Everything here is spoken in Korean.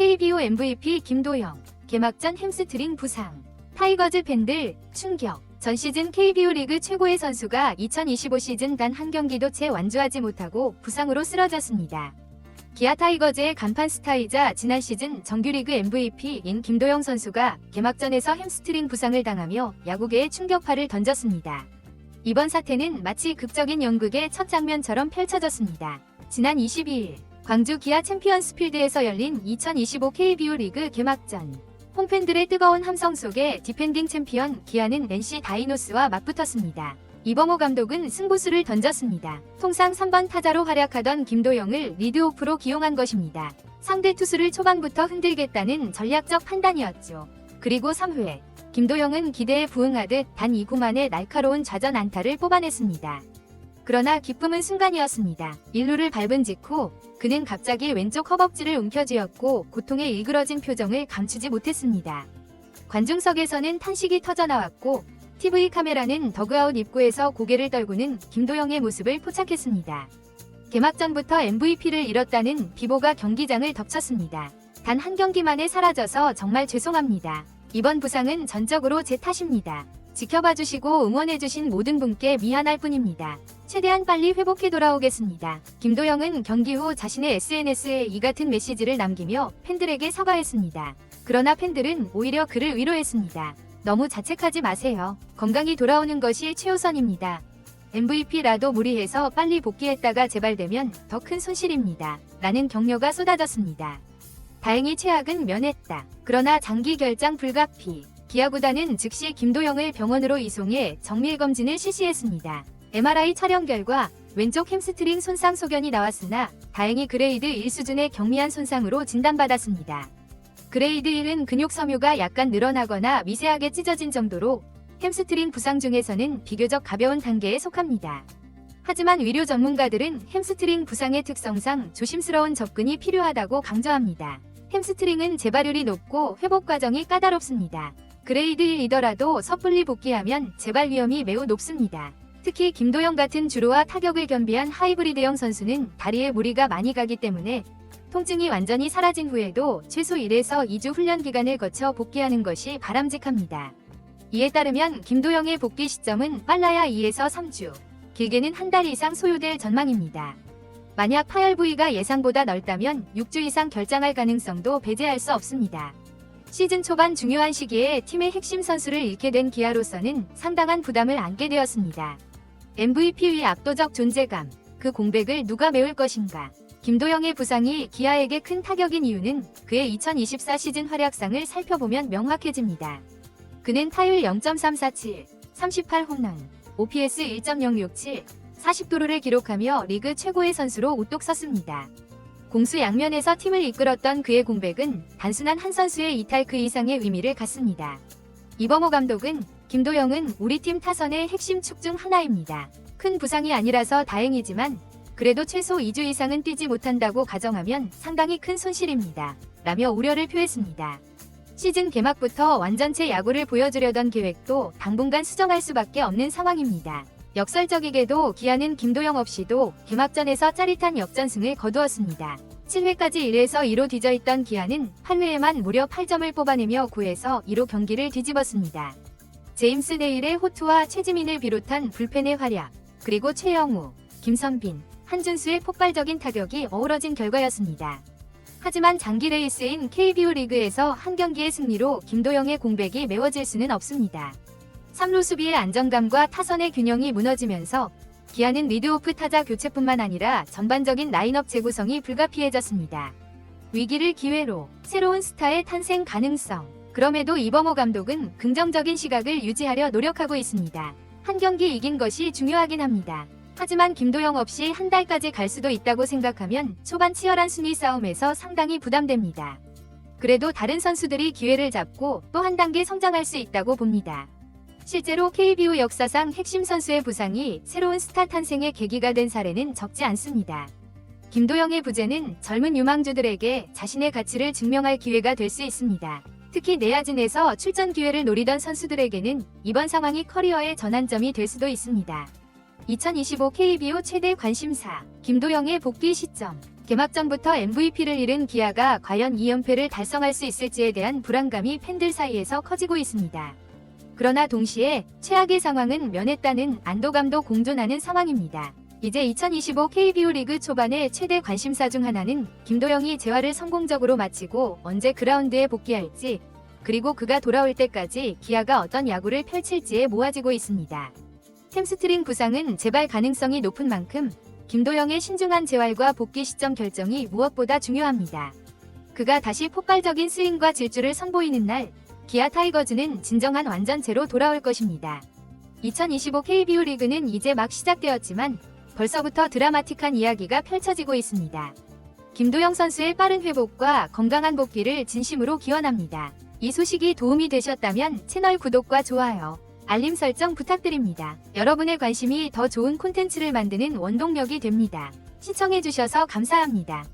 KBO MVP 김도영, 개막전 햄스트링 부상. 타이거즈 팬들 충격. 전 시즌 KBO 리그 최고의 선수가 2025 시즌 단 한 경기도 채 완주하지 못하고 부상으로 쓰러졌습니다. 기아 타이거즈의 간판 스타이자 지난 시즌 정규리그 MVP인 김도영 선수가 개막전에서 햄스트링 부상을 당하며 야구계에 충격파를 던졌습니다. 이번 사태는 마치 극적인 연극의 첫 장면처럼 펼쳐졌습니다. 지난 22일 광주 기아 챔피언스 필드에서 열린 2025 KBO 리그 개막전. 홈팬들의 뜨거운 함성 속에 디펜딩 챔피언 기아는 NC 다이노스와 맞붙었습니다. 이범호 감독은 승부수를 던졌습니다. 통상 3번 타자로 활약하던 김도영을 리드오프로 기용한 것입니다. 상대 투수를 초반부터 흔들겠다는 전략적 판단이었죠. 그리고 3회 김도영은 기대에 부응하듯 단 2구 만에 날카로운 좌전 안타를 뽑아냈습니다. 그러나 기쁨은 순간이었습니다. 1루를 밟은 직후 그는 갑자기 왼쪽 허벅지를 움켜쥐었고 고통에 일그러진 표정을 감추지 못했습니다. 관중석에서는 탄식이 터져나왔고 TV 카메라는 더그아웃 입구에서 고개를 떨구는 김도영의 모습을 포착했습니다. 개막전부터 MVP를 잃었다는 비보가 경기장을 덮쳤습니다. 단 한 경기 만에 사라져서 정말 죄송합니다. 이번 부상은 전적으로 제 탓입니다. 지켜봐주시고 응원해주신 모든 분께 미안할 뿐입니다. 최대한 빨리 회복해 돌아오겠습니다. 김도영은 경기 후 자신의 SNS에 이 같은 메시지를 남기며 팬들에게 사과했습니다. 그러나 팬들은 오히려 그를 위로했습니다. 너무 자책하지 마세요. 건강히 돌아오는 것이 최우선입니다. MVP라도 무리해서 빨리 복귀했다가 재발되면 더 큰 손실입니다. 라는 격려가 쏟아졌습니다. 다행히 최악은 면했다. 그러나 장기 결장 불가피. 기아 구단은 즉시 김도영을 병원으로 이송해 정밀검진을 실시했습니다. MRI 촬영 결과 왼쪽 햄스트링 손상 소견이 나왔으나 다행히 그레이드 1 수준의 경미한 손상으로 진단받았습니다. 그레이드 1은 근육 섬유가 약간 늘어나거나 미세하게 찢어진 정도로 햄스트링 부상 중에서는 비교적 가벼운 단계에 속합니다. 하지만 의료 전문가들은 햄스트링 부상의 특성상 조심스러운 접근이 필요하다고 강조합니다. 햄스트링은 재발률이 높고 회복 과정이 까다롭습니다. 그레이드 1이더라도 섣불리 복귀하면 재발 위험이 매우 높습니다. 특히 김도영 같은 주루와 타격을 겸비한 하이브리드형 선수는 다리에 무리가 많이 가기 때문에 통증이 완전히 사라진 후에도 최소 1에서 2주 훈련 기간을 거쳐 복귀하는 것이 바람직합니다. 이에 따르면 김도영의 복귀 시점은 빨라야 2에서 3주, 길게는 한 달 이상 소요될 전망입니다. 만약 파열 부위가 예상보다 넓다면 6주 이상 결장할 가능성도 배제할 수 없습니다. 시즌 초반 중요한 시기에 팀의 핵심 선수를 잃게 된 기아로서는 상당한 부담을 안게 되었습니다. MVP의 압도적 존재감, 그 공백을 누가 메울 것인가? 김도영의 부상이 기아에게 큰 타격인 이유는 그의 2024 시즌 활약상을 살펴보면 명확해집니다. 그는 타율 0.347, 38홈런, OPS 1.067, 40도루를 기록하며 리그 최고의 선수로 우뚝 섰습니다. 공수 양면에서 팀을 이끌었던 그의 공백은 단순한 한 선수의 이탈 그 이상의 의미를 갖습니다. 이범호 감독은 김도영은 우리 팀 타선의 핵심 축 중 하나입니다. 큰 부상이 아니라서 다행이지만 그래도 최소 2주 이상은 뛰지 못한다고 가정하면 상당히 큰 손실입니다. 라며 우려를 표했습니다. 시즌 개막부터 완전체 야구를 보여주려던 계획도 당분간 수정할 수밖에 없는 상황입니다. 역설적이게도 기아는 김도영 없이도 개막전에서 짜릿한 역전승을 거두었습니다. 7회까지 1에서 2로 뒤져있던 기아는 8회에만 무려 8점을 뽑아내며 9에서 2로 경기를 뒤집었습니다. 제임스 네일의 호투와 최지민을 비롯한 불펜의 활약, 그리고 최영우, 김선빈, 한준수의 폭발적인 타격이 어우러진 결과였습니다. 하지만 장기 레이스인 KBO 리그에서 한 경기의 승리로 김도영의 공백이 메워질 수는 없습니다. 3루 수비의 안정감과 타선의 균형이 무너지면서 기아는 리드오프 타자 교체뿐만 아니라 전반적인 라인업 재구성이 불가피해졌습니다. 위기를 기회로 새로운 스타의 탄생 가능성. 그럼에도 이범호 감독은 긍정적인 시각을 유지하려 노력하고 있습니다. 한 경기 이긴 것이 중요하긴 합니다. 하지만 김도영 없이 한 달까지 갈 수도 있다고 생각하면 초반 치열한 순위 싸움에서 상당히 부담됩니다. 그래도 다른 선수들이 기회를 잡고 또 한 단계 성장할 수 있다고 봅니다. 실제로 KBO 역사상 핵심 선수의 부상이 새로운 스타 탄생의 계기가 된 사례는 적지 않습니다. 김도영의 부재는 젊은 유망주들에게 자신의 가치를 증명할 기회가 될 수 있습니다. 특히 내야진에서 출전 기회를 노리던 선수들에게는 이번 상황이 커리어의 전환점이 될 수도 있습니다. 2025 KBO 최대 관심사, 김도영의 복귀 시점. 개막전부터 MVP를 잃은 기아가 과연 2연패를 달성할 수 있을지에 대한 불안감이 팬들 사이에서 커지고 있습니다. 그러나 동시에 최악의 상황은 면했다는 안도감도 공존하는 상황입니다. 이제 2025 KBO 리그 초반의 최대 관심사 중 하나는 김도영이 재활을 성공적으로 마치고 언제 그라운드에 복귀할지, 그리고 그가 돌아올 때까지 기아가 어떤 야구를 펼칠지에 모아지고 있습니다. 햄스트링 부상은 재발 가능성이 높은 만큼 김도영의 신중한 재활과 복귀 시점 결정이 무엇보다 중요합니다. 그가 다시 폭발적인 스윙과 질주를 선보이는 날, 기아 타이거즈는 진정한 완전체로 돌아올 것입니다. 2025 KBO 리그는 이제 막 시작되었지만 벌써부터 드라마틱한 이야기가 펼쳐지고 있습니다. 김도영 선수의 빠른 회복과 건강한 복귀를 진심으로 기원합니다. 이 소식이 도움이 되셨다면 채널 구독과 좋아요, 알림 설정 부탁드립니다. 여러분의 관심이 더 좋은 콘텐츠를 만드는 원동력이 됩니다. 시청해주셔서 감사합니다.